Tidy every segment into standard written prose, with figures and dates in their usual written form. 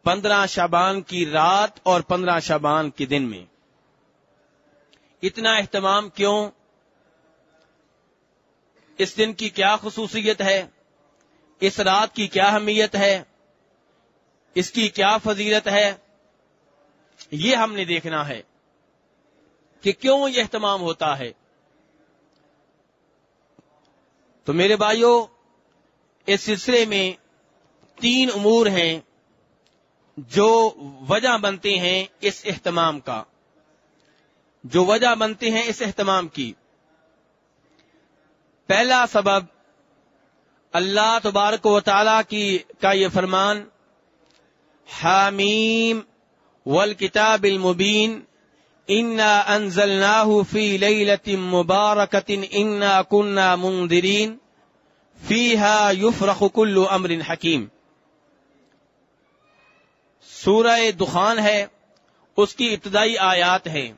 15 شعبان کی رات اور 15 شعبان کے دن میں اتنا اہتمام کیوں؟ اس دن کی کیا خصوصیت ہے؟ اس رات کی کیا اہمیت ہے؟ اس کی کیا فضیلت ہے؟ یہ ہم نے دیکھنا ہے کہ کیوں یہ اہتمام ہوتا ہے۔ تو میرے بھائیوں، اس سلسلے میں 3 امور ہیں جو وجہ بنتے ہیں اس اہتمام کا، جو وجہ بنتے ہیں اس اہتمام کی۔ پہلا سبب اللہ تبارک و تعالی کا یہ فرمان، حامیم والکتاب المبین انا انزلناہ فی لیلۃ مبارکۃ انا کنا منذرین فیہا یفرق کل امر حکیم۔ سورہ دخان ہے، اس کی ابتدائی آیات ہیں۔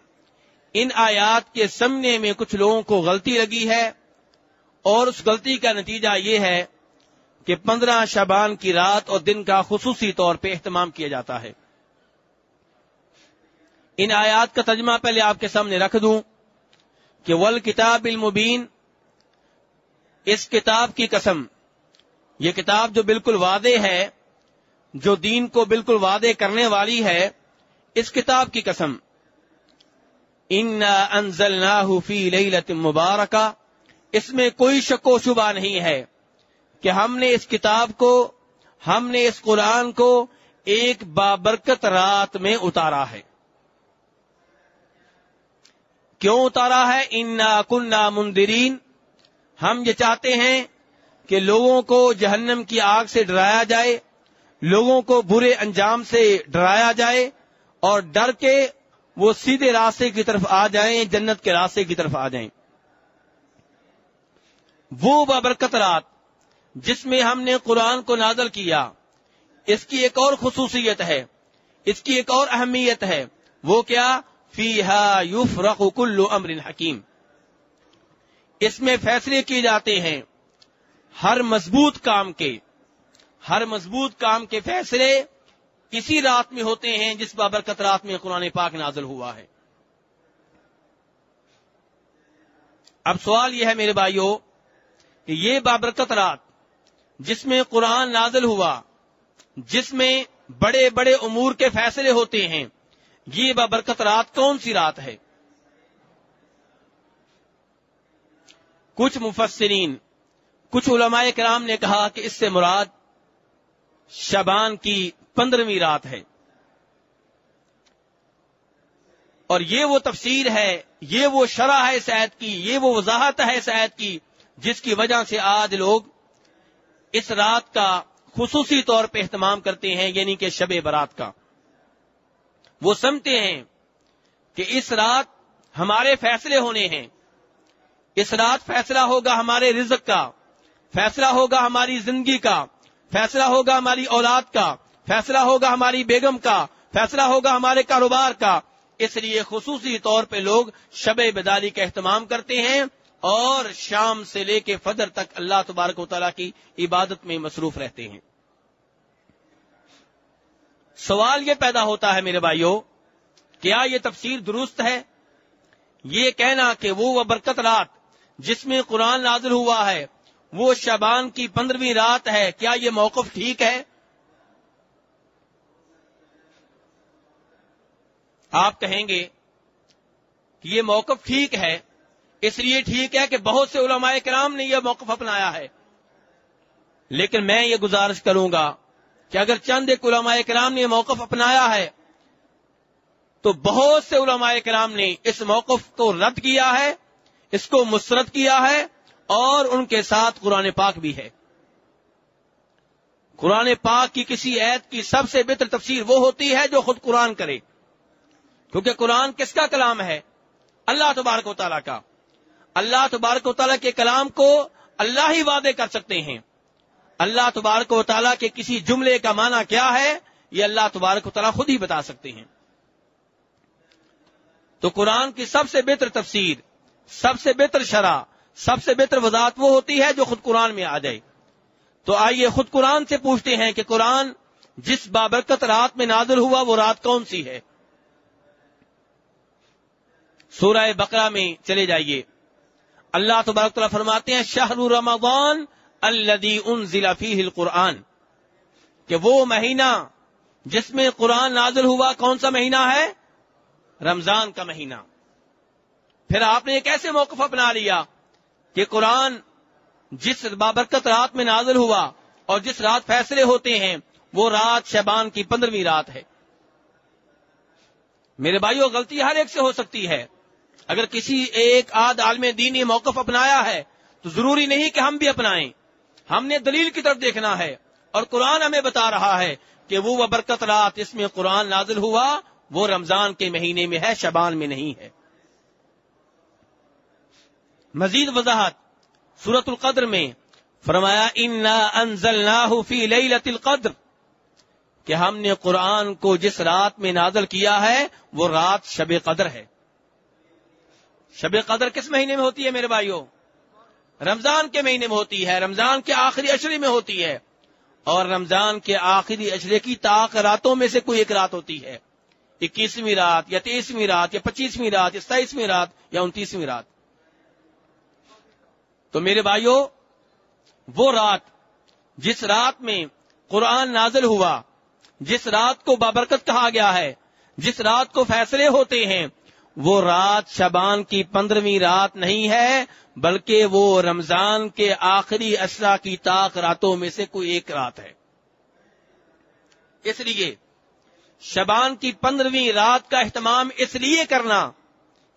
ان آیات کے سمجھنے میں کچھ لوگوں کو غلطی لگی ہے، اور اس غلطی کا نتیجہ یہ ہے کہ 15 شعبان کی رات اور دن کا خصوصی طور پہ اہتمام کیا جاتا ہے۔ ان آیات کا ترجمہ پہلے آپ کے سامنے رکھ دوں کہ والکتاب المبین، اس کتاب کی قسم، یہ کتاب جو بالکل واضح ہے، جو دین کو بالکل واضح کرنے والی ہے، اس کتاب کی قسم، انا انزلناہ فی لیلۃ مبارکہ، اس میں کوئی شک و شبہ نہیں ہے کہ ہم نے اس کتاب کو، ہم نے اس قرآن کو ایک بابرکت رات میں اتارا ہے۔ کیوں اتارا ہے؟ انا کنا منذرین، ہم یہ چاہتے ہیں کہ لوگوں کو جہنم کی آگ سے ڈرایا جائے، لوگوں کو برے انجام سے ڈرایا جائے، اور ڈر کے وہ سیدھے راستے کی طرف آ جائیں، جنت کے راستے کی طرف آ جائیں۔ وہ بابرکت رات جس میں ہم نے قرآن کو نازل کیا، اس کی ایک اور خصوصیت ہے، اس کی ایک اور اہمیت ہے، وہ کیا؟ فیہا یفرق کل امر حکیم، اس میں فیصلے کیے جاتے ہیں ہر مضبوط کام کے، ہر مضبوط کام کے فیصلے اسی رات میں ہوتے ہیں جس بابرکت رات میں قرآن پاک نازل ہوا ہے۔ اب سوال یہ ہے میرے بھائیوں کہ یہ بابرکت رات جس میں قرآن نازل ہوا، جس میں بڑے بڑے امور کے فیصلے ہوتے ہیں، یہ بابرکت رات کون سی رات ہے؟ کچھ مفسرین، کچھ علماء کرام نے کہا کہ اس سے مراد شعبان کی 15ویں رات ہے، اور یہ وہ تفسیر ہے، یہ وہ شرح ہے اس آیت کی، یہ وہ وضاحت ہے اس آیت کی، جس کی وجہ سے آج لوگ اس رات کا خصوصی طور پہ اہتمام کرتے ہیں، یعنی کہ شب برات کا۔ وہ سمجھتے ہیں کہ اس رات ہمارے فیصلے ہونے ہیں، اس رات فیصلہ ہوگا ہمارے رزق کا، فیصلہ ہوگا ہماری زندگی کا، فیصلہ ہوگا ہماری اولاد کا، فیصلہ ہوگا ہماری بیگم کا، فیصلہ ہوگا ہمارے کاروبار کا۔ اس لیے خصوصی طور پہ لوگ شب بیداری کا اہتمام کرتے ہیں، اور شام سے لے کے فجر تک اللہ تبارک و تعالیٰ کی عبادت میں مصروف رہتے ہیں۔ سوال یہ پیدا ہوتا ہے میرے بھائیوں، کیا یہ تفسیر درست ہے؟ یہ کہنا کہ وہ برکت رات جس میں قرآن نازل ہوا ہے وہ شعبان کی 15ویں رات ہے، کیا یہ موقف ٹھیک ہے؟ آپ کہیں گے کہ یہ موقف ٹھیک ہے، اس لیے ٹھیک ہے کہ بہت سے علماء کرام نے یہ موقف اپنایا ہے، لیکن میں یہ گزارش کروں گا کہ اگر چند ایک علماء کرام نے یہ موقف اپنایا ہے تو بہت سے علماء کرام نے اس موقف کو رد کیا ہے، اس کو مسترد کیا ہے، اور ان کے ساتھ قرآن پاک بھی ہے۔ قرآن پاک کی کسی آیت کی سب سے بہتر تفسیر وہ ہوتی ہے جو خود قرآن کرے، کیونکہ قرآن کس کا کلام ہے؟ اللہ تبارک و تعالیٰ کا۔ اللہ تبارک و تعالیٰ کے کلام کو اللہ ہی واضح کر سکتے ہیں۔ اللہ تبارک و تعالیٰ کے کسی جملے کا معنی کیا ہے، یہ اللہ تبارک و تعالیٰ خود ہی بتا سکتے ہیں۔ تو قرآن کی سب سے بہتر تفسیر، سب سے بہتر شرح، سب سے بہتر وضاحت وہ ہوتی ہے جو خود قرآن میں آ جائے۔ تو آئیے خود قرآن سے پوچھتے ہیں کہ قرآن جس بابرکت رات میں نازل ہوا وہ رات کون سی ہے؟ سورہ بقرہ میں چلے جائیے، اللہ تبارک تعالیٰ فرماتے ہیں شہر رمضان الذی انزل فیہ القرآن، کہ وہ مہینہ جس میں قرآن نازل ہوا کون سا مہینہ ہے؟ رمضان کا مہینہ۔ پھر آپ نے ایک ایسے موقف اپنا لیا کہ قرآن جس بابرکت رات میں نازل ہوا اور جس رات فیصلے ہوتے ہیں وہ رات شعبان کی 15ویں رات ہے۔ میرے بھائیو، غلطی ہر ایک سے ہو سکتی ہے۔ اگر کسی ایک آدھ عالم دین نے موقف اپنایا ہے تو ضروری نہیں کہ ہم بھی اپنائیں، ہم نے دلیل کی طرف دیکھنا ہے، اور قرآن ہمیں بتا رہا ہے کہ وہ بابرکت رات اس میں قرآن نازل ہوا وہ رمضان کے مہینے میں ہے، شعبان میں نہیں ہے۔ مزید وضاحت سورۃ القدر میں فرمایا انا انزلناہ فی لیلۃ القدر، کہ ہم نے قرآن کو جس رات میں نازل کیا ہے وہ رات شب قدر ہے۔ شب قدر کس مہینے میں ہوتی ہے میرے بھائیوں؟ رمضان کے مہینے میں ہوتی ہے، رمضان کے آخری عشرے میں ہوتی ہے، اور رمضان کے آخری عشرے کی طاق راتوں میں سے کوئی ایک رات ہوتی ہے، 21ویں رات یا 23ویں رات یا 25ویں رات یا 27ویں رات یا 29ویں رات۔ تو میرے بھائیوں، وہ رات جس رات میں قرآن نازل ہوا، جس رات کو بابرکت کہا گیا ہے، جس رات کو فیصلے ہوتے ہیں، وہ رات شعبان کی 15ویں رات نہیں ہے، بلکہ وہ رمضان کے آخری عشرہ کی طاق راتوں میں سے کوئی ایک رات ہے۔ اس لیے شعبان کی 15ویں رات کا اہتمام اس لیے کرنا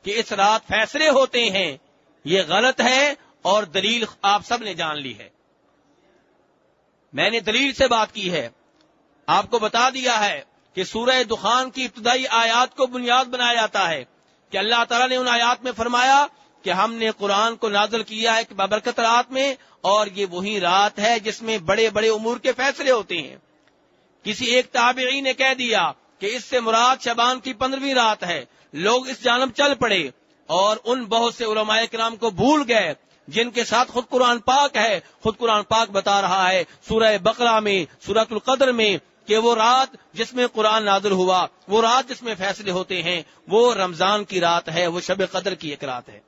کہ اس رات فیصلے ہوتے ہیں، یہ غلط ہے، اور دلیل آپ سب نے جان لی ہے۔ میں نے دلیل سے بات کی ہے، آپ کو بتا دیا ہے کہ سورہ دخان کی ابتدائی آیات کو بنیاد بنایا جاتا ہے کہ اللہ تعالیٰ نے ان آیات میں فرمایا کہ ہم نے قرآن کو نازل کیا ہے بابرکت رات میں، اور یہ وہی رات ہے جس میں بڑے بڑے امور کے فیصلے ہوتے ہیں۔ کسی ایک تابعی نے کہہ دیا کہ اس سے مراد شعبان کی 15ویں رات ہے، لوگ اس جانب چل پڑے اور ان بہت سے علماء کرام کو بھول گئے جن کے ساتھ خود قرآن پاک ہے۔ خود قرآن پاک بتا رہا ہے سورہ بقرہ میں، سورۃ القدر میں، کہ وہ رات جس میں قرآن نازل ہوا، وہ رات جس میں فیصلے ہوتے ہیں، وہ رمضان کی رات ہے، وہ شب قدر کی ایک رات ہے۔